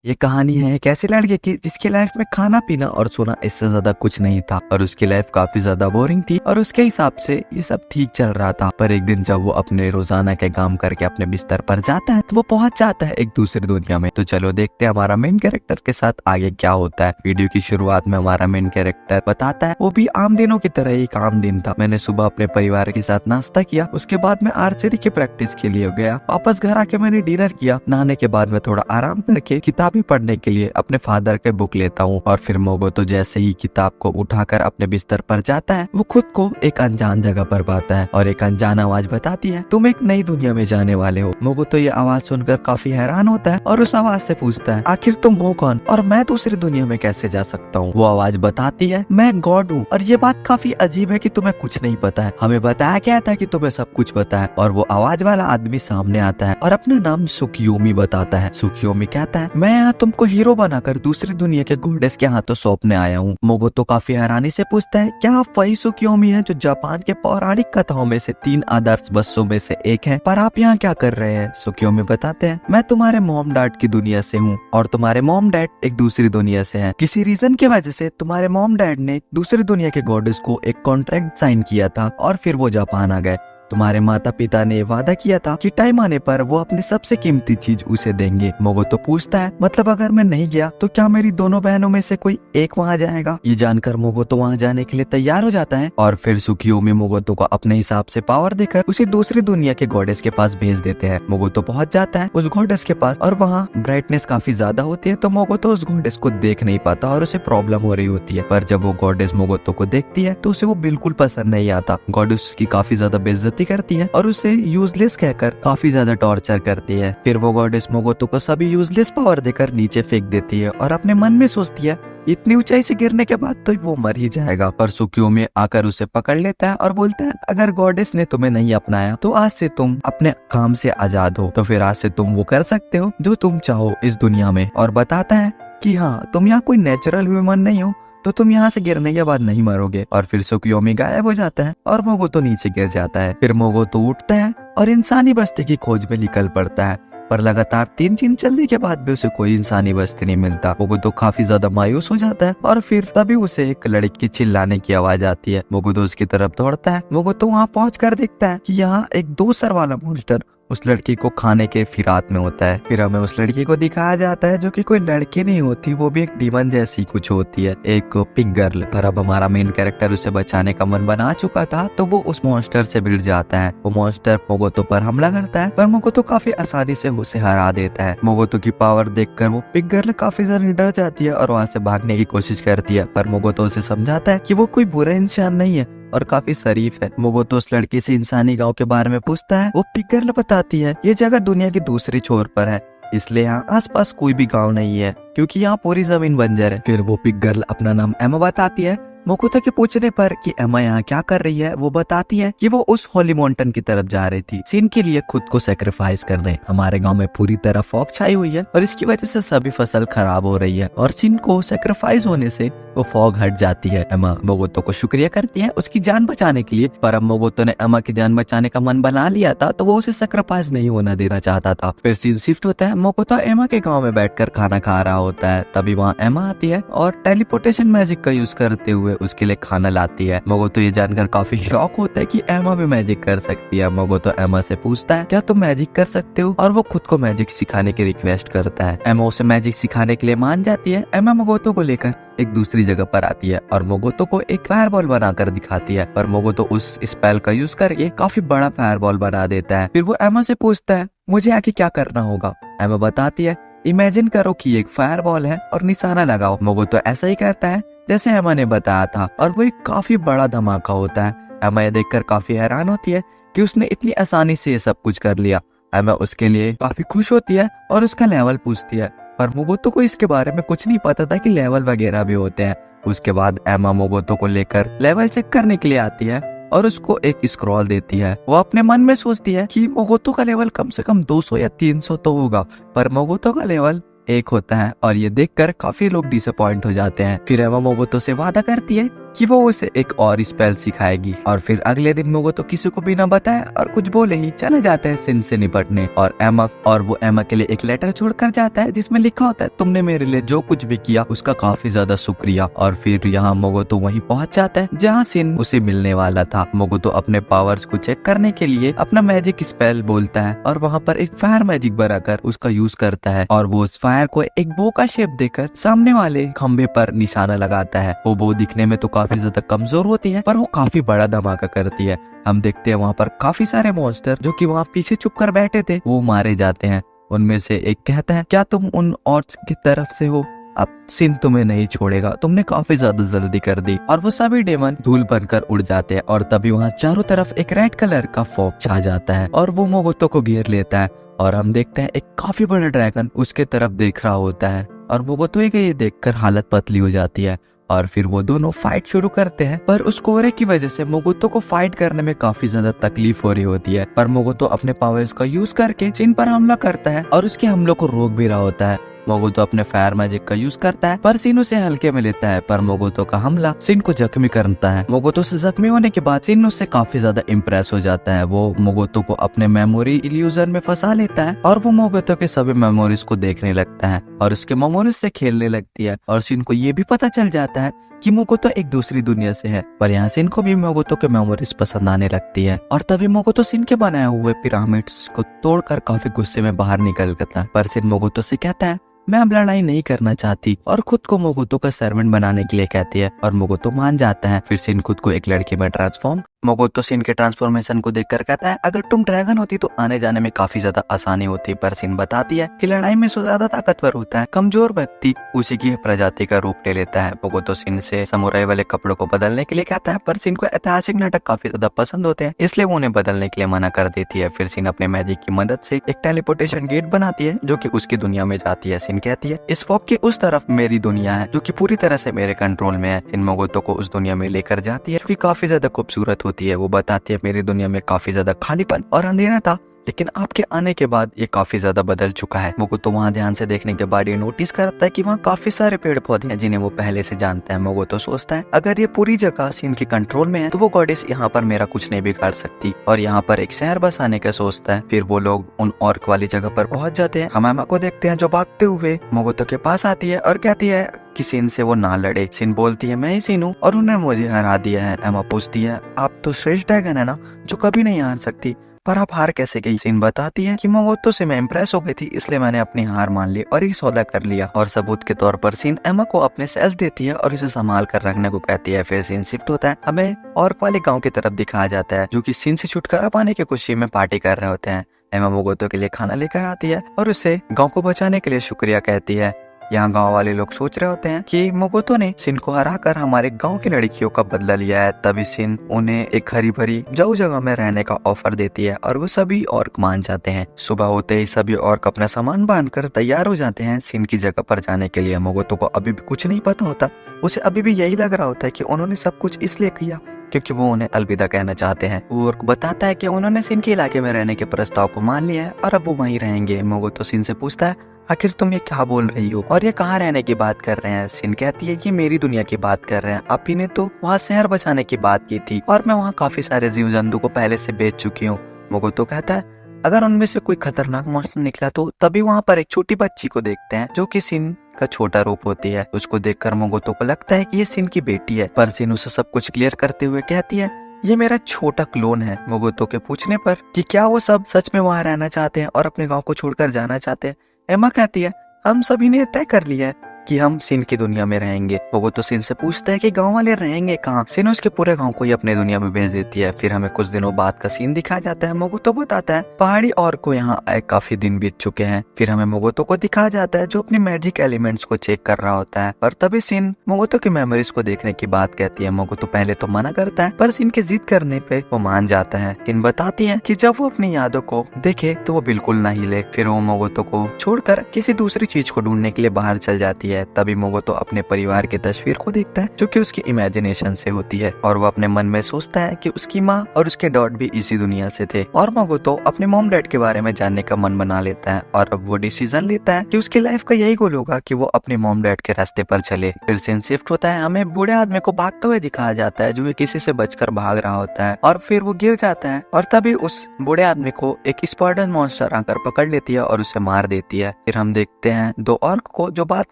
ये कहानी है एक ऐसे लड़के की जिसकी लाइफ में खाना पीना और सोना इससे ज्यादा कुछ नहीं था और उसकी लाइफ काफी ज्यादा बोरिंग थी और उसके हिसाब से ये सब ठीक चल रहा था। पर एक दिन जब वो अपने रोजाना के काम करके अपने बिस्तर पर जाता है तो वो पहुंच जाता है एक दूसरी दुनिया में। तो चलो देखते हैं हमारा मेन कैरेक्टर के साथ आगे क्या होता है। वीडियो की शुरुआत में हमारा मेन कैरेक्टर बताता है वो भी आम दिनों की तरह एक आम दिन था। मैंने सुबह अपने परिवार के साथ नाश्ता किया, उसके बाद मैं आर्चरी की प्रैक्टिस के लिए गया। वापस घर आके मैंने डिनर किया। नहाने के बाद मैं थोड़ा आराम करके किताबें पढ़ने के लिए अपने फादर के बुक लेता हूँ और फिर मोगोतो जैसे ही किताब को उठाकर अपने बिस्तर पर जाता है वो खुद को एक अनजान जगह पर पाता है और एक अनजान आवाज बताती है तुम एक नई दुनिया में जाने वाले हो। मोगोतो ये आवाज सुनकर काफी हैरान होता है और उस आवाज से पूछता है आखिर तुम हो कौन और मैं दूसरी दुनिया में कैसे जा सकता हूँ। वो आवाज बताती है मैं गॉड हूँ और ये बात काफी अजीब है कि तुम्हें कुछ नहीं पता है, हमें बताया गया था कि तुम्हें सब कुछ पता है। और वो आवाज वाला आदमी सामने आता है और अपना नाम सुकियोमी बताता है। सुकियोमी कहता है मैं यहाँ तुमको हीरो बनाकर दूसरी दुनिया के गॉडेस के हाथों सौंपने आया हूँ। मोगोतो काफी हैरानी से पूछता है क्या आप वही सुकियोमी हैं जो जापान के पौराणिक कथाओं में से 3 आदर्श बच्चों में से एक है, पर आप यहाँ क्या कर रहे हैं। सुकियोमी बताते हैं मैं तुम्हारे मॉम डैड की दुनिया से हूँ और तुम्हारे मॉम डैड एक दूसरी दुनिया से हैं। किसी रीजन की वजह से तुम्हारे मॉम डैड ने दूसरी दुनिया के गॉडेस को एक कॉन्ट्रैक्ट साइन किया था और फिर वो जापान आ गए। तुम्हारे माता पिता ने वादा किया था कि टाइम आने पर वो अपनी सबसे कीमती चीज उसे देंगे। मोगोतो पूछता है मतलब अगर मैं नहीं गया तो क्या मेरी दोनों बहनों में से कोई एक वहाँ जाएगा। ये जानकर मोगोतो वहाँ जाने के लिए तैयार हो जाता है और फिर सुकियोमी मोगोतो को अपने हिसाब से पावर देकर उसे दूसरी दुनिया के गॉडेस के पास भेज देते हैं। मोगोतो पहुंच जाता है उस गॉडेस के पास और वहाँ ब्राइटनेस काफी ज्यादा होती है तो मोगोतो उस गॉडेस को देख नहीं पाता और उसे प्रॉब्लम हो रही होती है। पर जब वो गॉडेस मोगोतो को देखती है तो उसे वो बिल्कुल पसंद नहीं आता। गॉडेस की काफी ज्यादा बेइज्जती करती है और उसे यूजलेस कहकर काफी ज्यादा टॉर्चर करती है। फिर वो गॉडेस मोगोतो को सभी यूजलेस पावर देकर नीचे फेंक देती है और अपने मन में सोचती है इतनी ऊंचाई से गिरने के बाद तो वो मर ही जाएगा। पर सुकियोमी आकर उसे पकड़ लेता है और बोलता है अगर गॉडेस ने तुम्हें नहीं अपनाया तो आज से तुम अपने काम से आजाद हो, तो फिर आज से तुम वो कर सकते हो जो तुम चाहो इस दुनिया में। और बताता है कि हाँ तुम यहाँ कोई नेचुरल ह्यूमन नहीं हो तो तुम यहाँ से गिरने के बाद नहीं मरोगे। और फिर सुकियोमी गायब हो जाता है और मोगोतो नीचे गिर जाता है। फिर मोगोतो उठता है और इंसानी बस्ती की खोज में निकल पड़ता है, पर लगातार 3 दिन चलने के बाद भी उसे कोई इंसानी बस्ती नहीं मिलता। मोगोतो काफी ज्यादा मायूस हो जाता है और फिर तभी उसे एक लड़की की चिल्लाने की आवाज आती है। मोगोतो उसकी तरफ दौड़ता है। मोगोतो वहाँ पहुँच कर देखता है कि यहाँ एक 2 सर वाला मॉन्स्टर उस लड़की को खाने के फिराक में होता है। फिर हमें उस लड़की को दिखाया जाता है जो कि कोई लड़की नहीं होती, वो भी एक डीमन जैसी कुछ होती है, एक पिग गर्ल। पर अब हमारा मेन कैरेक्टर उसे बचाने का मन बना चुका था तो वो उस मॉन्स्टर से भिड़ जाता है। वो मॉन्स्टर मोगोतो पर हमला करता है पर मोगोतो काफी आसानी से उसे हरा देता है। मोगोतो की पावर देखकर वो पिग गर्ल काफी ज्यादा डर जाती है और वहाँ से भागने की कोशिश करती है, पर मोगोतो उसे समझाता है कि वो कोई बुरा इंसान नहीं है और काफी शरीफ है। मोगोतो उस लड़की से इंसानी गांव के बारे में पूछता है। वो पिग गर्ल बताती है ये जगह दुनिया की दूसरी छोर पर है, इसलिए यहाँ आसपास कोई भी गांव नहीं है क्योंकि यहाँ पूरी जमीन बंजर है। फिर वो पिग गर्ल अपना नाम एमा बताती है। मोगोतो के पूछने पर कि एमा यहाँ क्या कर रही है वो बताती है कि वो उस होली माउंटेन की तरफ जा रही थी सीन के लिए खुद को सेक्रीफाइस करने। हमारे गांव में पूरी तरह फॉग छाई हुई है और इसकी वजह से सभी फसल खराब हो रही है और सीन को सेक्रीफाइस होने से वो फॉग हट जाती है। एमा मोगोतो को शुक्रिया करती है उसकी जान बचाने के लिए, पर अब मोगोतो ने एमा की जान बचाने का मन बना लिया था तो वो उसे सेक्रीफाइस नहीं होना देना चाहता था। फिर सीन शिफ्ट होता है। मोगोतो एमा के गाँव में बैठकर खाना खा रहा होता है, तभी वहाँ एमा आती है और टेलीपोर्टेशन मैजिक का यूज करते हुए उसके लिए खाना लाती है। मोगोतो ये जानकर काफी शॉक होता है कि एमा भी मैजिक कर सकती है। मोगोतो एमा से पूछता है क्या तुम मैजिक कर सकते हो और वो खुद को मैजिक सिखाने की रिक्वेस्ट करता है। एमा उसे मैजिक सिखाने के लिए मान जाती है। एमा मोगोतो को लेकर एक दूसरी जगह पर आती है और मोगोतो को एक फायरबॉल बनाकर दिखाती है, पर मोगोतो उस स्पेल का यूज करके काफी बड़ा फायरबॉल बना देता है। फिर वो एमा से पूछता है मुझे आगे क्या करना होगा। एमा बताती है इमेजिन करो कि एक फायरबॉल है और निशाना लगाओ। मोगोतो ऐसा ही करता है जैसे एमा ने बताया था और वो एक काफी बड़ा धमाका होता है। एमा ये देखकर काफी हैरान होती है कि उसने इतनी आसानी से ये सब कुछ कर लिया। एमा उसके लिए काफी खुश होती है और उसका लेवल पूछती है, पर मोगोतो को इसके बारे में कुछ नहीं पता था कि लेवल वगैरह भी होते हैं। उसके बाद एमा मोगोतो को लेकर लेवल चेक करने के लिए आती है और उसको एक स्क्रॉल देती है। वो अपने मन में सोचती है कि मोगोतो का लेवल कम से कम 200 या 300 तो होगा, पर मोगोतो का लेवल 1 होता है और ये देखकर काफी लोग डिसअपॉइंट हो जाते हैं। फिर एमा मोगोतो से वादा करती है कि वो उसे एक और स्पेल सिखाएगी। और फिर अगले दिन मोगोतो किसी को बिना बताए और कुछ बोले ही चले जाते हैं सिन से निपटने। और वो एमा के लिए एक लेटर छोड़कर जाता है जिसमें लिखा होता है, तुमने मेरे लिए जो कुछ भी किया उसका काफी ज्यादा शुक्रिया। और फिर यहाँ मोगोतो वहीं पहुंच जाता है जहाँ सिन उसे मिलने वाला था। मोगोतो अपने पावर्स को चेक करने के लिए अपना मैजिक स्पेल बोलता है और वहाँ पर एक फायर मैजिक बनाकर उसका यूज करता है और वो उस फायर को एक बो का शेप देकर सामने वाले खंबे पर निशाना लगाता है। वो बो दिखने में तो काफी ज्यादा कमजोर होती है पर वो काफी बड़ा धमाका करती है। हम देखते हैं वहाँ पर काफी सारे मॉन्स्टर जो कि वहाँ पीछे छुप कर बैठे थे वो मारे जाते हैं। उनमें से एक कहता है, क्या तुम उन ऑर्ड्स की तरफ से हो? अब सिन तुम्हें नहीं छोड़ेगा, तुमने काफी ज्यादा जल्दी कर दी। और वो सभी डेमन धूल बनकर उड़ जाते हैं और तभी वहाँ चारों तरफ एक रेड कलर का फॉग छा जाता है और वो मोगोतो को घेर लेता है। और हम देखते हैं एक काफी बड़ा ड्रैगन उसके तरफ देख रहा होता है और मोगोतो को ये देखकर हालत पतली हो जाती है। और फिर वो दोनों फाइट शुरू करते हैं पर उस कोहरे की वजह से मोगोतो को फाइट करने में काफी ज्यादा तकलीफ हो रही होती है। पर मोगोतो अपने पावर्स का यूज करके सिन पर हमला करता है और उसके हमलों को रोक भी रहा होता है। मोगोतो अपने फायर मैजिक का यूज करता है पर सिन उसे हल्के में लेता है पर मोगोतो का हमला सिन को जख्मी करता है। मोगोतो से जख्मी होने के बाद सिन उससे काफी ज्यादा इम्प्रेस हो जाता है। वो मोगोतो को अपने मेमोरी इल्यूजन में फंसा लेता है और वो मोगोतो के सभी मेमोरीज को देखने लगता है और उसके मेमोरीज से खेलने लगती है। और सिन को ये भी पता चल जाता है कि मोगोतो एक दूसरी दुनिया से है। पर यहाँ सिन को भी मोगोतो के मेमोरीज पसंद आने लगती है और तभी मोगोतो सिन के बनाए हुए पिरामिड्स को तोड़कर काफी गुस्से में बाहर निकलता है। पर सिन मोगोतो से कहता है, मैं अब लड़ाई नहीं करना चाहती और खुद को मोगोतो का सर्वेंट बनाने के लिए कहती है और मोगोतो मान जाता है। फिर सिन खुद को एक लड़के में ट्रांसफॉर्म। मोगोतो सिन के ट्रांसफॉर्मेशन को देखकर कहता है, अगर तुम ड्रैगन होती तो आने जाने में काफी ज्यादा आसानी होती। पर सिन बताती है कि लड़ाई में जो ज्यादा ताकतवर होता है कमजोर व्यक्ति उसी की प्रजाति का रूप ले लेता है। मोगोतो सिन से समुराई वाले कपड़ों को बदलने के लिए कहता है पर सिन को ऐतिहासिक नाटक काफी ज्यादा पसंद होते हैं इसलिए वो उन्हें बदलने के लिए मना कर देती है। फिर सिन अपने मैजिक की मदद से एक टेलीपोर्टेशन गेट बनाती है जो कि उसकी दुनिया में जाती है। सिन कहती है, इस फॉग के उस तरफ मेरी दुनिया है जो कि पूरी तरह से मेरे कंट्रोल में है। सिन मोगोतो को उस दुनिया में लेकर जाती है जो कि काफी ज्यादा खूबसूरत होती है। वो बताती है, मेरी दुनिया में काफी ज्यादा खालीपन और अंधेरा था लेकिन आपके आने के बाद ये काफी ज्यादा बदल चुका है। मोगोतो वहाँ ध्यान से देखने के बाद ये नोटिस करता है कि वहाँ काफी सारे पेड़ पौधे हैं जिन्हें वो पहले से जानता है। मोगोतो सोचता है अगर ये पूरी जगह सिन के कंट्रोल में है तो वो गॉडेस यहाँ पर मेरा कुछ नहीं बिगाड़ सकती और यहाँ पर एक शहर बसाने का सोचता है। फिर वो लोग उन ऑर्क वाली जगह पर पहुँच जाते हैं। हम एमा को देखते हैं जो भागते हुए मोगोतो के पास आती है और कहती है कि सिन से वो ना लड़े। सिन बोलती है, मैं ही सिन हूँ और उन्होंने मुझे हरा दिया है। एमा पूछती है, आप तो श्रेष्ठ ड्रैगन है ना जो कभी नहीं हार सकती, पर आप हार कैसे गई? सिन बताती है कि मोगोतो से मैं इम्प्रेस हो गई थी इसलिए मैंने अपनी हार मान ली और ये सौदा कर लिया। और सबूत के तौर पर सिन एमा को अपने सेल्स देती है और इसे संभाल कर रखने को कहती है। फिर सिन शिफ्ट होता है, हमें और वाले गाँव की तरफ दिखाया जाता है जो कि सिन से छुटकारा पाने की खुशी में पार्टी कर रहे होते हैं। एमा मोगोतो के लिए खाना लेकर आती है और उसे गाँव को बचाने के लिए शुक्रिया कहती है। यहाँ गांव वाले लोग सोच रहे होते हैं कि मोगोतो ने सिन को हराकर हमारे गांव की लड़कियों का बदला लिया है। तभी सिन उन्हें एक हरी भरी जाऊ जगह में रहने का ऑफर देती है और वो सभी ऑर्क मान जाते हैं। सुबह होते ही सभी ऑर्क अपना सामान बांधकर तैयार हो जाते हैं सिन की जगह पर जाने के लिए। मोगोतो को अभी भी कुछ नहीं पता होता, उसे अभी भी यही लग रहा होता है कि उन्होंने सब कुछ इसलिए किया क्योंकि वो उन्हें अलविदा कहना चाहते हैं। ऑर्क बताता है कि उन्होंने सिन के इलाके में रहने के प्रस्ताव को मान लिया है और अब वो वहीं रहेंगे। मोगोतो सिन से पूछता है, आखिर तुम ये क्या बोल रही हो और ये कहाँ रहने की बात कर रहे हैं? सिन कहती है, ये मेरी दुनिया की बात कर रहे हैं, आप ही ने तो वहाँ शहर बसाने की बात की थी और मैं वहाँ काफी सारे जीव जंतु को पहले से बेच चुकी हूँ। मोगोतो कहता है, अगर उनमें से कोई खतरनाक मॉन्स्टर निकला तो? तभी वहाँ पर एक छोटी बच्ची को देखते हैं जो कि सिन का छोटा रूप होती है। उसको देखकर मोगोतो को लगता है कि ये सिन की बेटी है, पर सिन उसे सब कुछ क्लियर करते हुए कहती है, ये मेरा छोटा क्लोन है। मोगोतो के पूछने पर कि क्या वो सब सच में वहाँ रहना चाहते हैं और अपने गाँव को छोड़कर जाना चाहते हैं, एमा कहती है, हम सभी ने तय कर लिया है कि हम सिन की दुनिया में रहेंगे। मोगोतो सिन से पूछता है कि गांव वाले रहेंगे कहाँ? सिन उसके पूरे गांव को ही अपने दुनिया में भेज देती है। फिर हमें कुछ दिनों बाद का सीन दिखाया जाता है। मोगोतो बताता है, पहाड़ी और को यहाँ आए काफी दिन बीत चुके हैं। फिर हमें मोगोतो को दिखाया जाता है जो अपने मैजिक एलिमेंट्स को चेक कर रहा होता है और तभी सिन मोगोतो की मेमोरीज को देखने की बात कहती है। मोगोतो पहले तो मना करता है पर सिन के जिद करने पे वो मान जाता है। सिन बताती है कि जब वो अपनी यादों को देखे तो वो बिल्कुल ना हिले। फिर वो मोगोतो को छोड़कर किसी दूसरी चीज को ढूंढने के लिए बाहर चल जाती है। है। तभी मोगोतो अपने परिवार की तस्वीर को देखता है जो कि उसकी इमेजिनेशन से होती है और वो अपने मन में सोचता है कि उसकी माँ और उसके डॉट भी इसी दुनिया से थे। और मोगोतो अपने मॉम डैड के बारे में जानने का मन बना लेता है और अब वो डिसीजन लेता है कि उसकी लाइफ का यही गोल होगा कि वो अपने मॉम डैड के रास्ते पर चले। फिर सीन शिफ्ट होता है, हमें बूढ़े आदमी को भागते हुए दिखाया जाता है जो किसी से बचकर भाग रहा होता है और फिर वो गिर जाता है और तभी उस बूढ़े आदमी को एक स्पाइडर मॉन्स्टर आकर पकड़ लेती है और उसे मार देती है। फिर हम देखते हैं दो ऑर्क को जो बात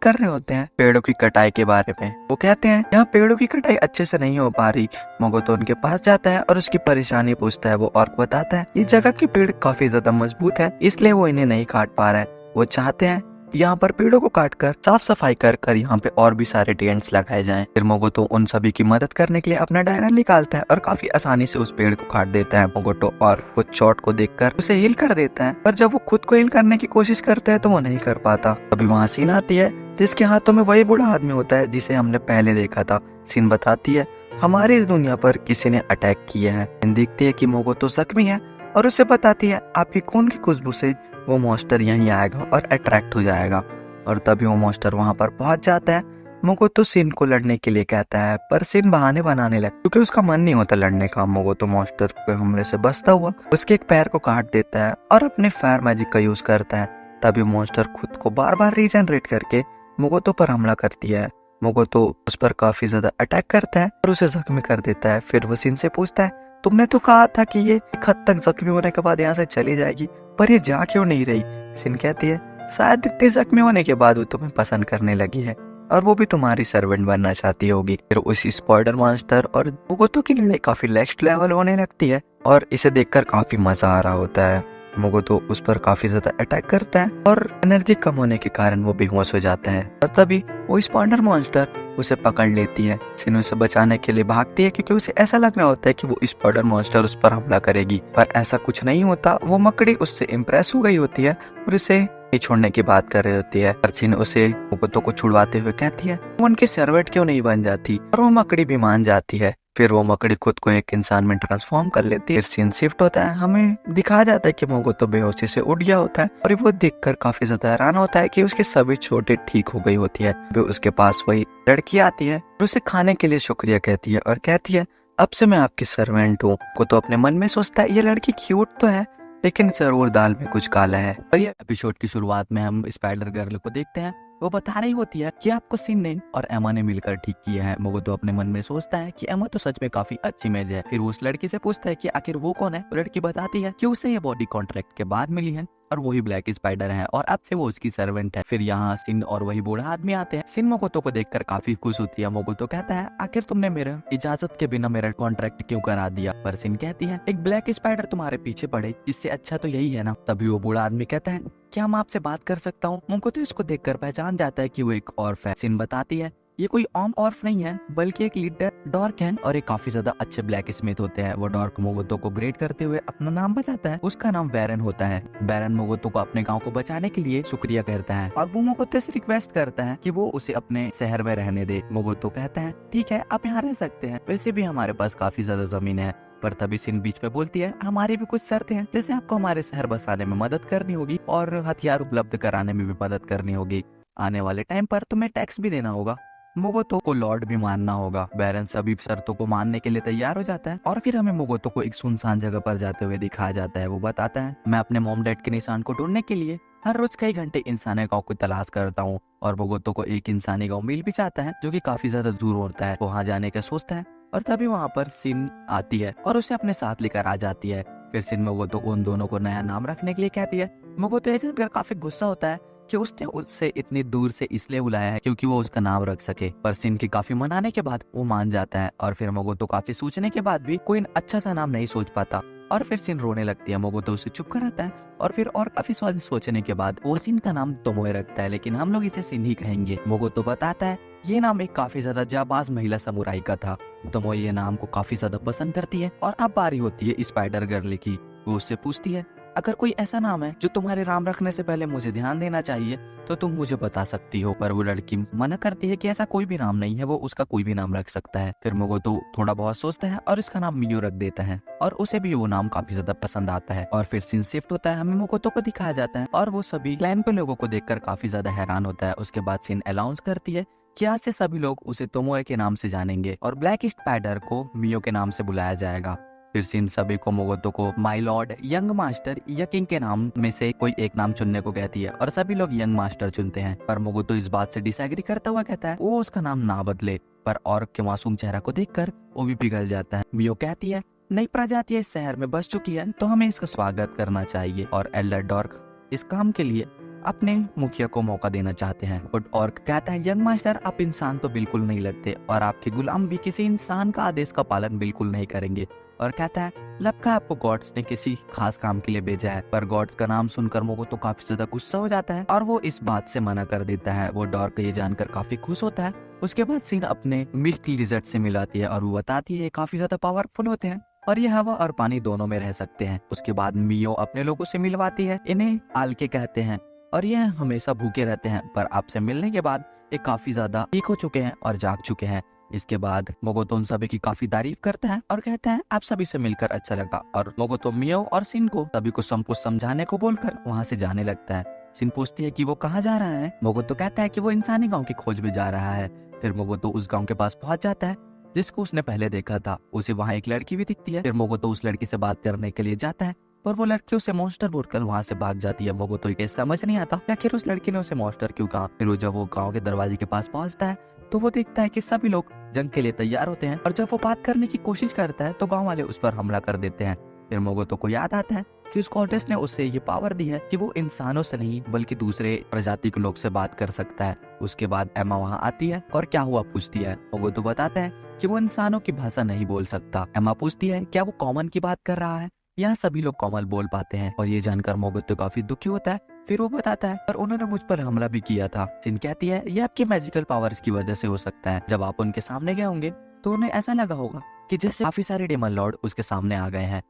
कर रहे होते हैं पेड़ों की कटाई के बारे में। वो कहते हैं यहाँ पेड़ों की कटाई अच्छे से नहीं हो पा रही। मोगोतो उनके पास जाता है और उसकी परेशानी पूछता है। वो ऑर्क बताता है ये जगह के पेड़ काफी ज्यादा मजबूत है इसलिए वो इन्हें नहीं काट पा रहा है। वो चाहते हैं यहाँ पर पेड़ों को काटकर साफ सफाई कर यहाँ पे और भी सारे टेंट्स लगाए जाएं। फिर मोगोतो उन सभी की मदद करने के लिए अपना डैगर निकालता है और काफी आसानी से उस पेड़ को काट देता है। मोगोतो और वो चोट को देखकर उसे हील कर देता है पर जब वो खुद को हील करने की कोशिश करता है तो वो नहीं कर पाता। तभी वहाँ सीन आती है जिसके हाथों में वही बूढ़ा आदमी होता है जिसे हमने पहले देखा था। सीन बताती है हमारी इस दुनिया पर किसी ने अटैक किया है। देखती है कि मोगोतो जख्मी है और उसे बताती है आपकी खून की खुशबू से वो मॉन्स्टर यहीं आएगा और अट्रैक्ट हो जाएगा। और तभी वो मॉन्स्टर वहां पर पहुंच जाता है। मोगोतो सिन को लड़ने के लिए कहता है पर सिन बहाने बनाने लगता है क्योंकि उसका मन नहीं होता लड़ने का। मोगोतो मॉन्स्टर के हमले से बचता हुआ उसके एक पैर को काट देता है और अपने फायर मैजिक का यूज करता है। तभी मॉन्स्टर खुद को बार बार रीजनरेट करके मोगोतो पर हमला करती है। मोगोतो उस पर काफी ज्यादा अटैक करता है और उसे जख्मी कर देता है। फिर वो सिन से पूछता है तुमने तो कहा था कि ये एक हद तक जख्मी होने के बाद यहाँ से चली जाएगी पर ये जा क्यों नहीं रही। सिन कहती है शायद इतने जख्मी होने के बाद वो तुम्हें पसंद करने लगी है और वो भी तुम्हारी सर्वेंट बनना चाहती होगी। फिर उसी स्पाइडर मॉन्स्टर और मोगोतो की लड़ाई काफी नेक्स्ट लेवल होने लगती है और इसे देखकर काफी मजा आ रहा होता है। मोगोतो उस पर काफी ज्यादा अटैक करता है और एनर्जी कम होने के कारण वो बेहोश हो जाता है और तभी वो स्पाइडर मॉन्स्टर उसे पकड़ लेती है। सिन उसे बचाने के लिए भागती है क्योंकि उसे ऐसा लग रहा होता है कि वो स्पाइडर मॉन्स्टर उस पर हमला करेगी पर ऐसा कुछ नहीं होता। वो मकड़ी उससे इम्प्रेस हो गई होती है और उसे नहीं छोड़ने की बात कर रही होती है। पर सिन उसे मोगोतो को छुड़वाते हुए कहती है वो उनकी सर्वेंट क्यों नहीं बन जाती और वो मकड़ी भी मान जाती है। फिर वो मकड़ी खुद को एक इंसान में ट्रांसफॉर्म कर लेती है। फिर सीन शिफ्ट होता है, हमें दिखाया जाता है कि मोगोतो बेहोशी से उठ गया होता है और वो देखकर काफी ज्यादा हैरान होता है कि उसके सभी चोटें ठीक हो गई होती है। फिर उसके पास वही लड़की आती है और उसे खाने के लिए शुक्रिया कहती है और कहती है अब से मैं आपकी सर्वेंट हूँ। को तो अपने मन में सोचता है ये लड़की क्यूट तो है लेकिन जरूर दाल में कुछ काला है। और ये एपिसोड की शुरुआत में हम स्पाइडर गर्ल को देखते हैं। वो बता रही होती है कि आपको सिन ने और एमा ने मिलकर ठीक किया है। मोगोतो अपने मन में सोचता है कि एमा तो सच में काफी अच्छी इमेज है। फिर वो उस लड़की से पूछता है कि आखिर वो कौन है। वो लड़की बताती है कि उसे ये बॉडी कॉन्ट्रैक्ट के बाद मिली है और वही ब्लैक स्पाइडर है और अब से वो उसकी सर्वेंट है। फिर यहाँ सिन और वही बूढ़ा आदमी आते हैं। सिन मोगोतो को देखकर काफी खुश होती है। मोगोतो कहता है आखिर तुमने मेरे इजाजत के बिना मेरा कॉन्ट्रैक्ट क्यों करा दिया। पर सिन कहती है एक ब्लैक स्पाइडर तुम्हारे पीछे पड़े इससे अच्छा तो यही है ना। तभी वो बूढ़ा आदमी कहता है क्या हम आपसे बात कर सकता हूँ। मोगोतो इसको देखकर पहचान जाता है कि वो एक ऑर्फ है। सिन बताती है ये कोई आम ऑर्फ नहीं है बल्कि एक लीडर डॉर्क है और एक काफी ज्यादा अच्छे ब्लैक स्मिथ होते हैं। वो डॉर्क मोगोतो को ग्रेड करते हुए अपना नाम बताता है। उसका नाम बैरन होता है। बैरन मोगोतो को अपने गांव को बचाने के लिए शुक्रिया करता है और वो मोगोतो से रिक्वेस्ट करता है कि वो उसे अपने शहर में रहने दे। मोगोतो कहता है ठीक है आप यहाँ रह सकते हैं, वैसे भी हमारे पास काफी ज्यादा जमीन है। पर तभी सिन बीच में बोलती है हमारी भी कुछ शर्तें हैं, जैसे आपको हमारे शहर बसाने में मदद करनी होगी और हथियार उपलब्ध कराने में भी मदद करनी होगी। आने वाले टाइम पर तुम्हें टैक्स भी देना होगा। मोगोतो को लॉर्ड भी मानना होगा। बैरन सभी शर्तों को मानने के लिए तैयार हो जाता है और फिर हमें मोगोतो को एक सुनसान जगह पर जाते हुए दिखाया जाता है। वो बताता है मैं अपने मॉम डैड के निशान को ढूंढने के लिए हर रोज कई घंटे इंसानी गांव को तलाश करता हूँ और मोगोतो को एक इंसानी गांव मिल भी जाता है जो कि काफी ज्यादा दूर होता है। वहाँ जाने का सोचता है और तभी वहाँ पर सिन आती है और उसे अपने साथ लेकर आ जाती है। फिर सिन मोगोतो को उन दोनों को नया नाम रखने के लिए कहती है। मोगोतो ये जानकर काफी गुस्सा होता है कि उसने उससे इतनी दूर से इसलिए बुलाया है क्योंकि वो उसका नाम रख सके। पर सिन की काफी मनाने के बाद वो मान जाता है और फिर मोगोतो काफी सोचने के बाद भी कोई अच्छा सा नाम नहीं सोच पाता और फिर सिन रोने लगती है। मोगोतो उसे चुप कराता है और फिर और काफी सोचने के बाद वो सिन का नाम तोमोए रखता है, लेकिन हम लोग इसे सिन ही कहेंगे। मोगोतो बताता है ये नाम एक काफी ज्यादा जाबाज महिला समुराई का था। तोमोए ये नाम को काफी ज्यादा पसंद करती है और अब बारी होती है स्पाइडर गर्ल की। वो उससे पूछती है अगर कोई ऐसा नाम है जो तुम्हारे नाम रखने से पहले मुझे ध्यान देना चाहिए तो तुम मुझे बता सकती हो। पर वो लड़की मना करती है कि ऐसा कोई भी नाम नहीं है, वो उसका कोई भी नाम रख सकता है। फिर मोगोतो थोड़ा बहुत सोचता है और इसका नाम मियो रख देता है और उसे भी वो नाम काफी ज्यादा पसंद आता है। और फिर सीन शिफ्ट होता है, हमें मोगोतो को दिखाया जाता है और वो सभी क्लैन के लोगों को देखकर काफी ज्यादा हैरान होता है। उसके बाद सीन अनाउंस करती है कि आज से सभी लोग उसे तोमोए के नाम से जानेंगे और ब्लैक स्पाइडर को मियो के नाम से बुलाया जाएगा। फिर सीन सभी को मोगोतो को माय लॉर्ड, यंग मास्टर या किंग के नाम में से कोई एक नाम चुनने को कहती है और सभी लोग यंग मास्टर चुनते हैं। पर मोगोतो इस बात से डिसएग्री करता हुआ कहता है वो उसका नाम ना बदले। पर ऑर्क के मासूम चेहरा को देखकर वो भी पिघल जाता है। मियो कहती है नई प्रजाति इस शहर में बस चुकी है तो हमें इसका स्वागत करना चाहिए और एल्डर डॉर्क इस काम के लिए अपने मुखिया को मौका देना चाहते हैं। बट ऑर्क कहता है यंग मास्टर आप इंसान तो बिल्कुल नहीं लगते और आपके गुलाम भी किसी इंसान का आदेश का पालन बिल्कुल नहीं करेंगे। और कहता है लगता है आपको गॉड्स ने किसी खास काम के लिए भेजा है। पर गॉड्स का नाम सुनकर मोगोतो काफी ज्यादा गुस्सा हो जाता है और वो इस बात से मना कर देता है। वो डॉर्क ये जानकर काफी खुश होता है। उसके बाद सीन अपने मिल्क लिजर्ड से मिलाती है और वो बताती है काफी ज्यादा पावरफुल होते हैं और ये हवा और पानी दोनों में रह सकते हैं। उसके बाद मियो अपने लोगों से मिलवाती है, इन्हें आलके कहते हैं और ये हमेशा भूखे रहते हैं पर आपसे मिलने के बाद ये काफी ज्यादा ठीक हो चुके हैं और जाग चुके हैं। इसके बाद मोगोतो उन सभी की काफी तारीफ करता है और कहता है आप सभी से मिलकर अच्छा लगा। और मोगोतो मियो और सिन को सभी को सब कुछ समझाने को बोलकर वहाँ से जाने लगता है। सिन पूछती है कि वो कहाँ जा रहा है। मोगोतो कहता है कि वो इंसानी गांव की खोज में जा रहा है। फिर मोगोतो उस गांव के पास पहुंच जाता है जिसको उसने पहले देखा था। उसे वहाँ एक लड़की भी दिखती है। फिर मोगोतो उस लड़की से बात करने के लिए जाता है पर वो लड़की उसे मॉन्स्टर बोलकर वहाँ से भाग जाती है। मोगोतो ये समझ नहीं आता आखिर उस लड़की ने उसे मॉन्स्टर क्यों कहा। फिर जब वो गांव के दरवाजे के पास पहुंचता है तो वो देखता है कि सभी लोग जंग के लिए तैयार होते हैं और जब वो बात करने की कोशिश करता है तो गांव वाले उस पर हमला कर देते हैं। फिर मोगोतो को याद आता है कि उस गॉडेस ने उसे ये पावर दी है कि वो इंसानों से नहीं बल्कि दूसरे प्रजाति के लोग से बात कर सकता है। उसके बाद एमा वहाँ आती है और क्या हुआ पूछती है। मोगोतो बताता है कि वो इंसानों की भाषा नहीं बोल सकता। एमा पूछती है क्या वो कॉमन की बात कर रहा है। यहाँ सभी लोग कॉमन बोल पाते हैं और ये जानकर मोगोतो काफी दुखी होता है। फिर वो बताता है पर उन्होंने मुझ पर हमला भी किया था। सिन कहती है ये आपकी मैजिकल पावर्स की वजह से हो सकता है। जब आप उनके सामने गए होंगे तो उन्हें ऐसा लगा होगा कि जैसे काफी सारे डेमन लॉर्ड उसके सामने आ गए हैं।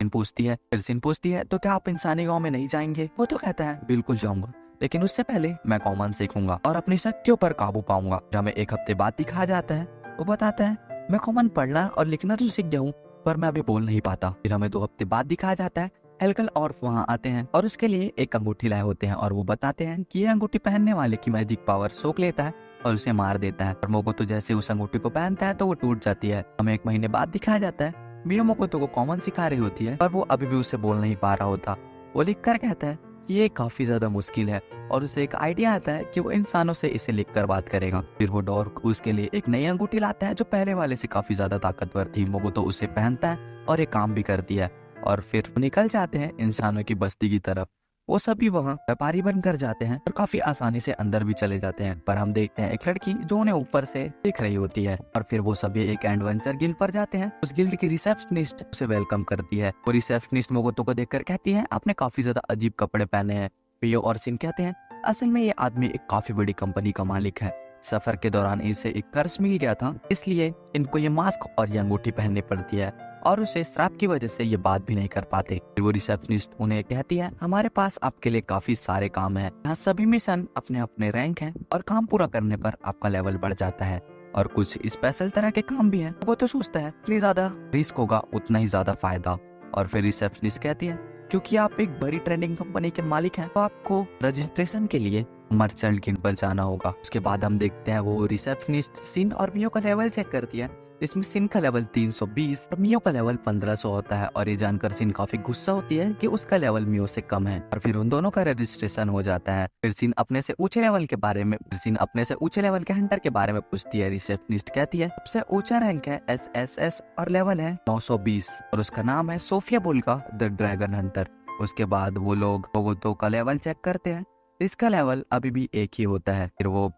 सिन पूछती है तो क्या आप इंसानी गांव में नहीं जाएंगे। वो तो कहता है बिल्कुल जाऊंगा लेकिन उससे पहले मैं कॉमन सीखूंगा और अपनी शक्तियों पर काबू पाऊंगा। हमें एक हफ्ते बाद दिखाया जाता है। वो बताता है मैं कॉमन पढ़ना और लिखना तो सीख गया हूँ पर मैं अभी बोल नहीं पाता। फिर हमें 2 हफ्ते बाद दिखाया जाता है एल्कल और वहाँ आते हैं और उसके लिए एक अंगूठी लाए होते हैं और वो बताते हैं कि ये अंगूठी पहनने वाले की मैजिक पावर सोख लेता है और उसे मार देता है। और मोगोतो जैसे उस अंगूठी को पहनता है तो वो टूट जाती है। हमें 1 महीने बाद दिखाया जाता है मियो मोगोतो को कॉमन सिखा रही होती है पर वो अभी भी उससे बोल नहीं पा रहा होता। वो लिख कर कहता है कि ये काफी ज्यादा मुश्किल है और उसे एक आइडिया आता है कि वो इंसानों से इसे लिखकर बात करेगा। फिर वो डॉर्क उसके लिए एक नई अंगूठी लाता है जो पहले वाले से काफी ज्यादा ताकतवर थी। मोगोतो उसे पहनता है और ये काम भी करती है और फिर निकल जाते हैं इंसानों की बस्ती की तरफ। वो सभी वहाँ व्यापारी बनकर जाते हैं और काफी आसानी से अंदर भी चले जाते हैं। पर हम देखते हैं एक लड़की जो उन्हें ऊपर से देख रही होती है और फिर वो सभी एक एडवेंचर गिल्ड पर जाते हैं। उस गिल्ड की रिसेप्शनिस्ट उसे वेलकम करती है। वो रिसेप्शनिस्ट मोगोतो को देखकर कहती है आपने काफी ज्यादा अजीब कपड़े पहने हैं। पियो और सिन कहते हैं असल में ये आदमी एक काफी बड़ी कंपनी का मालिक है। सफर के दौरान इसे एक कर्ज मिल गया था इसलिए इनको ये मास्क और ये अंगूठी पहननी पड़ती है और उसे श्राप की वजह से ये बात भी नहीं कर पाते। फिर वो रिसेप्शनिस्ट उन्हें कहती है हमारे पास आपके लिए काफी सारे काम है। यहाँ सभी मिशन अपने अपने रैंक हैं और काम पूरा करने पर आपका लेवल बढ़ जाता है और कुछ स्पेशल तरह के काम भी हैं। वो तो सोचता है जितनी ज्यादा रिस्क होगा उतना ही ज्यादा फायदा। और फिर रिसेप्शनिस्ट कहती है क्योंकि आप एक बड़ी ट्रेडिंग कंपनी के मालिक हैं तो आपको रजिस्ट्रेशन के लिए मर्चेंट गिल्ड पर जाना होगा। उसके बाद हम देखते हैं वो रिसेप्शनिस्ट सिन और मियो का लेवल चेक करती है। इसमें सिन का लेवल 320 और मियो का लेवल 1500 होता है और ये जानकर सिन काफी गुस्सा होती है कि उसका लेवल मियो से कम है और फिर उन दोनों का रजिस्ट्रेशन हो जाता है। फिर सिन अपने से ऊंचे लेवल के हंटर के बारे में पूछती है। रिसेप्शनिस्ट कहती है सबसे ऊंचा रैंक है SSS और लेवल है 920 और उसका नाम है Sophia Bulka the dragon Hunter. उसके बाद वो लोग मोगोतो का लेवल चेक करते हैं। इसका लेवल अभी भी 1 ही होता है। फिर वो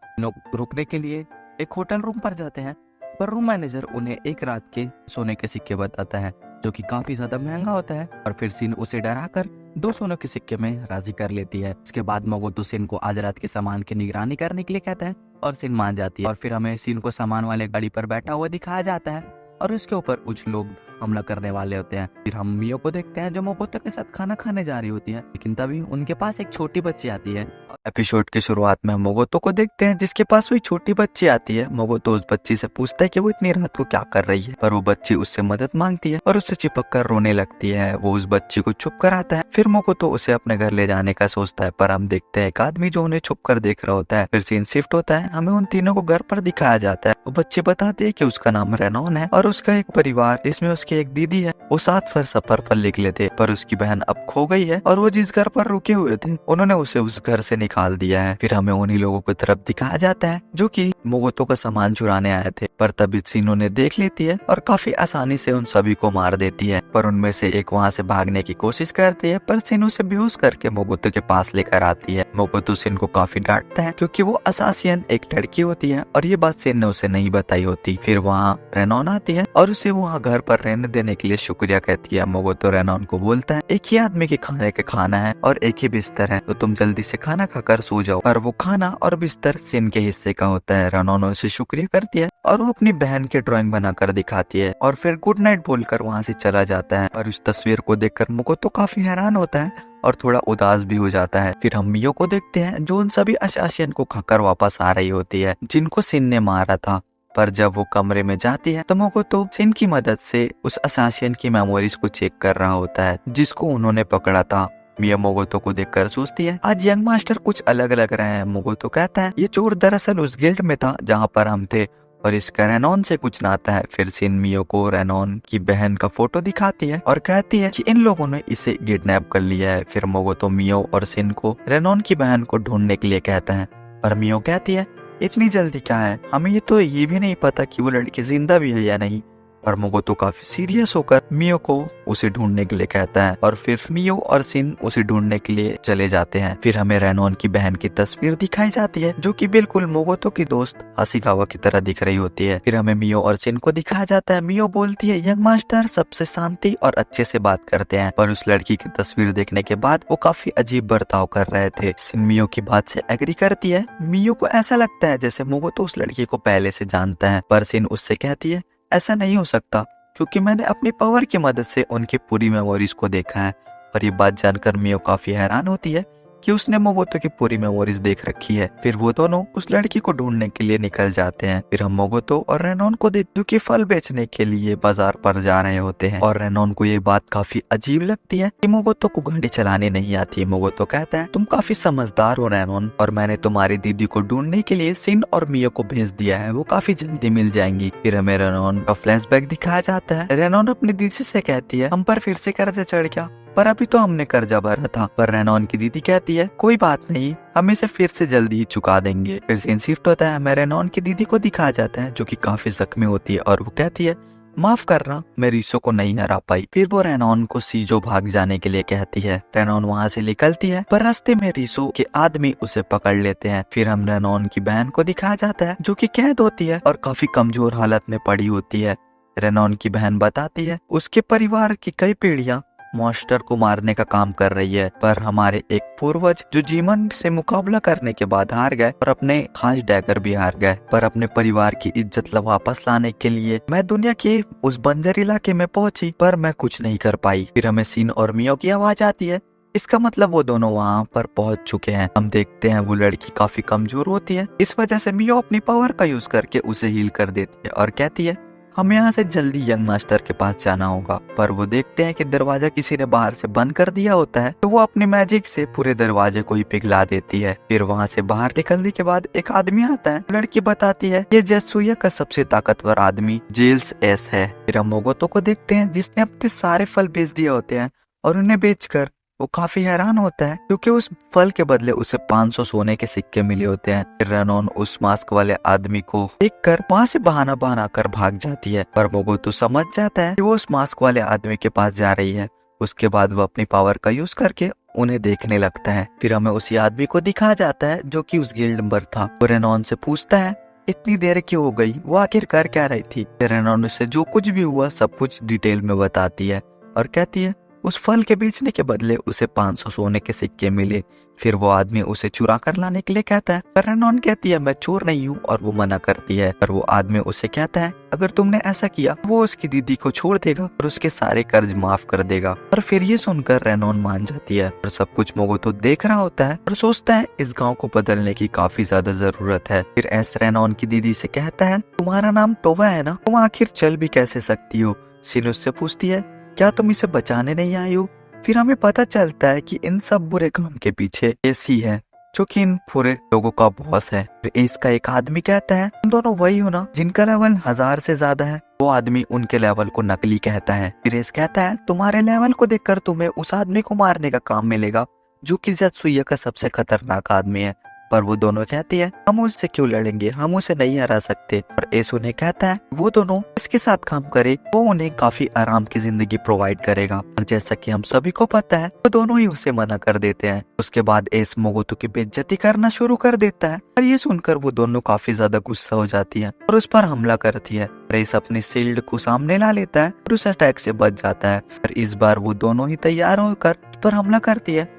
रुकने के लिए एक होटल रूम पर जाते हैं पर रूम मैनेजर उन्हें एक रात के सोने के सिक्के बताता है जो कि काफी ज्यादा महंगा होता है और फिर सिन उसे डराकर 2 सोने के सिक्के में राजी कर लेती है। उसके बाद मोगोतो सिन को आज रात के सामान की निगरानी करने के लिए कहता है और सिन मान जाती है और फिर हमें सिन को सामान वाले गाड़ी पर बैठा हुआ दिखाया जाता है और उसके ऊपर कुछ लोग हमला करने वाले होते हैं। फिर हम मियो को देखते हैं जो मोगोतो के साथ खाना खाने जा रही होती है, लेकिन तभी उनके पास एक छोटी बच्ची आती है। एपिसोड की शुरुआत में हम मोगोतो को देखते हैं जिसके पास वही छोटी बच्ची आती है। मोगोतो उस बच्ची से पूछता है कि वो इतनी रात को क्या कर रही है, पर वो बच्ची उससे मदद मांगती है और उससे चिपक कर रोने लगती है। वो उस बच्ची को चुप कराता है। फिर मोगोतो उसे अपने घर ले जाने का सोचता है, पर हम देखते हैं एक आदमी जो उन्हें छुप कर देख रहा होता है। फिर सीन शिफ्ट होता है, हमें उन तीनों को घर पर दिखाया जाता है। वो बच्ची बताती है कि उसका नाम रेनॉन है और उसका एक परिवार जिसमें उसकी एक दीदी है। वो साथ सफर पर निकले थे, पर उसकी बहन अब खो गई है और वो जिस घर पर रुके हुए थे उन्होंने उसे उस घर से निकाल दिया है। फिर हमें उन्हीं लोगों की तरफ दिखाया जाता है जो कि मोगोतो का सामान चुराने आए थे, पर तभी सीन उन्हें देख लेती है और काफी आसानी से उन सभी को मार देती है। पर उनमें से एक वहाँ से भागने की कोशिश करती है, पर सिन उसे बेहोश करके मोगोतो के पास लेकर आती है। मोगोतो सिन को काफी डांटता है क्योंकि वो असासियन एक लड़की होती है और ये बात सिन ने उसे नहीं बताई होती। फिर वहाँ रेनॉन आती है और उसे वहाँ घर पर रहने देने के लिए शुक्रिया कहती है। मोगोतो रेनॉन को बोलता है एक ही आदमी के खाने के खाना है और एक ही बिस्तर है, तो तुम जल्दी से खाना खाकर सो जाओ। पर वो खाना और बिस्तर सिन के हिस्से का होता है। रेनॉन उसे शुक्रिया करती है और वो अपनी बहन की ड्राइंग बनाकर दिखाती है और फिर गुड नाइट बोलकर वहाँ से चला जाता है। और उस तस्वीर को देखकर मोगोतो काफी हैरान होता है और थोड़ा उदास भी हो जाता है। फिर हम मियो को देखते हैं जो उन सभी असासियन को खाकर वापस आ रही होती है जिनको सिन ने मारा था। पर जब वो कमरे में जाती है तो मोगोतो सिन की मदद से उस असासियन की मेमोरीज को चेक कर रहा होता है जिसको उन्होंने पकड़ा था। मिया मोगोतो को देखकर सोचती है आज यंग मास्टर कुछ अलग लग रहे हैं। मोगोतो कहता है ये चोर दरअसल उस गिल्ड में था जहाँ पर हम थे और इसका रेनॉन से कुछ नाता है। फिर सिन मियो को रेनॉन की बहन का फोटो दिखाती है और कहती है कि इन लोगों ने इसे किडनैप कर लिया है। फिर मोगोतो मियो और सिन को रेनॉन की बहन को ढूंढने के लिए कहता है, पर मियो कहती है इतनी जल्दी क्या है, हमें ये भी नहीं पता कि वो लड़की जिंदा भी है या नहीं। पर मोगोतो काफी सीरियस होकर मियो को उसे ढूंढने के लिए कहता है और फिर मियो और सिन उसे ढूंढने के लिए चले जाते हैं। फिर हमें रेनॉन की बहन की तस्वीर दिखाई जाती है जो कि बिल्कुल मोगोतो की दोस्त हाशिगावा की तरह दिख रही होती है। फिर हमें मियो और सिन को दिखाया जाता है। मियो बोलती है यंग मास्टर सबसे शांति और अच्छे से बात करते हैं, पर उस लड़की की तस्वीर देखने के बाद वो काफी अजीब बर्ताव कर रहे थे। सिन मियो की बात से एग्री करती है। मियो को ऐसा लगता है जैसे मोगोतो उस लड़की को पहले से जानता है, पर सिन उससे कहती है ऐसा नहीं हो सकता क्योंकि मैंने अपनी पावर की मदद से उनकी पूरी मेमोरीज को देखा है। और ये बात जानकर मियो काफी हैरान होती है कि उसने मोगोतो की पूरी मेमोरीज देख रखी है। फिर वो दोनों उस लड़की को ढूंढने के लिए निकल जाते हैं। फिर हम मोगोतो और रेनॉन को देखते जो कि फल बेचने के लिए बाजार पर जा रहे होते हैं और रेनॉन को ये बात काफी अजीब लगती है कि मोगोतो को गाड़ी चलाने नहीं आती। मोगोतो कहता है तुम काफी समझदार हो रेनॉन, और मैंने तुम्हारी दीदी को ढूंढने के लिए सिन और मियो को भेज दिया है, वो काफी जल्दी मिल जाएंगी। फिर हमें रेनॉन का फ्लैशबैक दिखाया जाता है। रेनॉन अपनी दीदी से कहती है हम पर फिर से कर्जा चढ़ गया, पर अभी तो हमने कर्जा भरा था। पर रेनॉन की दीदी कहती है कोई बात नहीं, हम इसे फिर से जल्दी ही चुका देंगे। फिर सीन शिफ्ट होता है। हमें रेनॉन की दीदी को दिखाया जाता है जो कि काफी जख्मी होती है और वो कहती है माफ करना, मैं रीसो को नहीं हरा पाई। फिर वो रेनॉन को सीजो भाग जाने के लिए कहती है। रेनॉन वहाँ से निकलती है, पर रास्ते में रीसो के आदमी उसे पकड़ लेते हैं। फिर हम रेनॉन की बहन को दिखाया जाता है जो कि कैद होती है और काफी कमजोर हालत में पड़ी होती है। रेनॉन की बहन बताती है उसके परिवार की कई पीढ़ियां मॉन्स्टर को मारने का काम कर रही है, पर हमारे एक पूर्वज जो जीवन से मुकाबला करने के बाद हार गए और अपने खास डैगर भी हार गए, पर अपने परिवार की इज्जत वापस लाने के लिए मैं दुनिया के उस बंजर इलाके में पहुंची, पर मैं कुछ नहीं कर पाई। फिर हमें सिन और मियो की आवाज आती है, इसका मतलब वो दोनों वहाँ पर पहुंच चुके हैं। हम देखते हैं वो लड़की काफी कमजोर होती है, इस वजह से मियो अपनी पावर का यूज करके उसे हील कर देती है और कहती है हमें यहाँ से जल्दी यंग मास्टर के पास जाना होगा। पर वो देखते हैं कि दरवाजा किसी ने बाहर से बंद कर दिया होता है, तो वो अपनी मैजिक से पूरे दरवाजे को ही पिघला देती है। फिर वहाँ से बाहर निकलने के बाद एक आदमी आता है। लड़की बताती है ये जेत्सुया का सबसे ताकतवर आदमी जेल्स एस है। फिर हम मोगोतो को देखते हैं जिसने अपने सारे फल बेच दिए होते हैं और उन्हें बेचकर वो काफी हैरान होता है क्योंकि उस फल के बदले उसे 500 सोने के सिक्के मिले होते हैं। फिर रेनॉन उस मास्क वाले आदमी को देखकर वहाँ से बहाना कर भाग जाती है, पर मोगोतो समझ जाता है कि वो उस मास्क वाले आदमी के पास जा रही है। उसके बाद वो अपनी पावर का यूज करके उन्हें देखने लगता है। फिर हमें उसी आदमी को दिखाया जाता है जो कि उस गिल्ड नंबर था। वो रेनॉन से पूछता है इतनी देर क्यों हो गई, वो आखिर कर क्या रही थी। फिर रेनॉन से जो कुछ भी हुआ सब कुछ डिटेल में बताती है और कहती है उस फल के बेचने के बदले उसे 500 सोने के सिक्के मिले। फिर वो आदमी उसे चुरा कर लाने के लिए कहता है, पर रेनॉन कहती है मैं चोर नहीं हूँ, और वो मना करती है। पर वो आदमी उसे कहता है अगर तुमने ऐसा किया वो उसकी दीदी को छोड़ देगा और उसके सारे कर्ज माफ कर देगा। और फिर ये सुनकर रेनॉन मान जाती है और सब कुछ मोगोतो देख रहा होता है और सोचता है इस गाँव को बदलने की काफी ज्यादा जरूरत है। फिर एस रेनॉन की दीदी से कहता है तुम्हारा नाम टोवा है ना, तुम आखिर चल भी कैसे सकती हो। सिन उससे पूछती है क्या तुम इसे बचाने नहीं आई हो। फिर हमें पता चलता है कि इन सब बुरे काम के पीछे एस ही है, जो कि इन पूरे लोगों का बॉस है। फिर एस का एक आदमी कहता है तुम दोनों वही हो ना जिनका लेवल 1000 से ज्यादा है। वो आदमी उनके लेवल को नकली कहता है। फिर एस कहता है तुम्हारे लेवल को देखकर तुम्हें उस आदमी को मारने का काम मिलेगा जो कि ज़ेत्सुया का सबसे खतरनाक आदमी है। पर वो दोनों कहती है हम उससे क्यों लड़ेंगे, हम उसे नहीं हरा सकते। और एस उन्हें कहता है वो दोनों इसके साथ काम करे, वो उन्हें काफी आराम की जिंदगी प्रोवाइड करेगा। और जैसा कि हम सभी को पता है वो दोनों ही उसे मना कर देते हैं। उसके बाद एस मोगोतो की बेइज्जती करना शुरू कर देता है और ये सुनकर वो दोनों काफी ज्यादा गुस्सा हो जाती है और उस पर हमला करती है। एस अपनी शील्ड को सामने ला लेता है और उस अटैक से बच जाता है। पर इस बार वो दोनों ही तैयार होकर उस पर हमला करती है।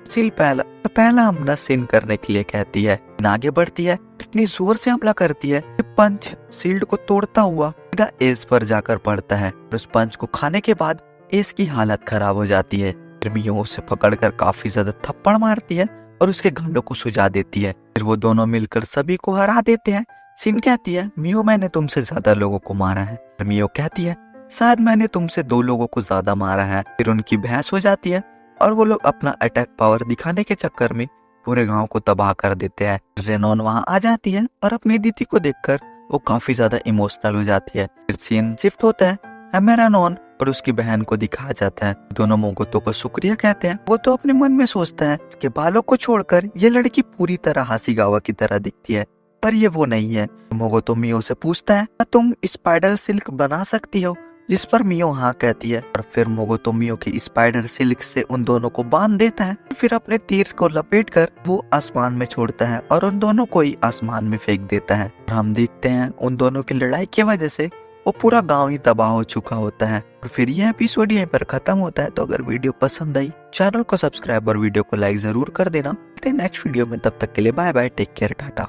पहला हमला सिन करने के लिए कहती है। आगे बढ़ती है, इतनी जोर से हमला करती है कि पंच शील्ड को तोड़ता हुआ सीधा एस पर जाकर पड़ता है। और उस पंच को खाने के बाद एस की हालत खराब हो जाती है। फिर मियो उसे पकड़कर काफी ज्यादा थप्पड़ मारती है और उसके गालों को सुझा देती है। फिर वो दोनों मिलकर सभी को हरा देते हैं। सिन कहती है मियो मैंने तुमसे ज्यादा लोगों को मारा है। मियो कहती है शायद मैंने तुमसे 2 लोगों को ज्यादा मारा है। फिर उनकी बहस हो जाती है और वो लोग अपना अटैक पावर दिखाने के चक्कर में पूरे गांव को तबाह कर देते हैं। रेनॉन वहां आ जाती है और अपनी दीदी को देखकर वो काफी ज्यादा इमोशनल हो जाती है। फिर सीन शिफ्ट होता है रेनॉन और उसकी बहन को दिखाया जाता है। दोनों मोगोतो को शुक्रिया कहते हैं। वो तो अपने मन में सोचता है इसके बालों को छोड़कर ये लड़की पूरी तरह हासीगावा की तरह दिखती है, पर ये वो नहीं है। मोगोतो मियो से पूछता है तुम स्पाइडर सिल्क बना सकती हो, जिस पर मियो हाँ कहती है। और फिर मोगोतो मियो की स्पाइडर सिल्क से उन दोनों को बांध देता है। फिर अपने तीर को लपेटकर वो आसमान में छोड़ता है और उन दोनों को ही आसमान में फेंक देता है। और हम देखते हैं उन दोनों की लड़ाई की वजह से वो पूरा गांव ही तबाह हो चुका होता है। और फिर यह एपिसोड यहीं पर खत्म होता है। तो अगर वीडियो पसंद आई चैनल को सब्सक्राइब और वीडियो को लाइक जरूर कर देना। नेक्स्ट वीडियो में, तब तक के लिए bye bye, take care, Tata.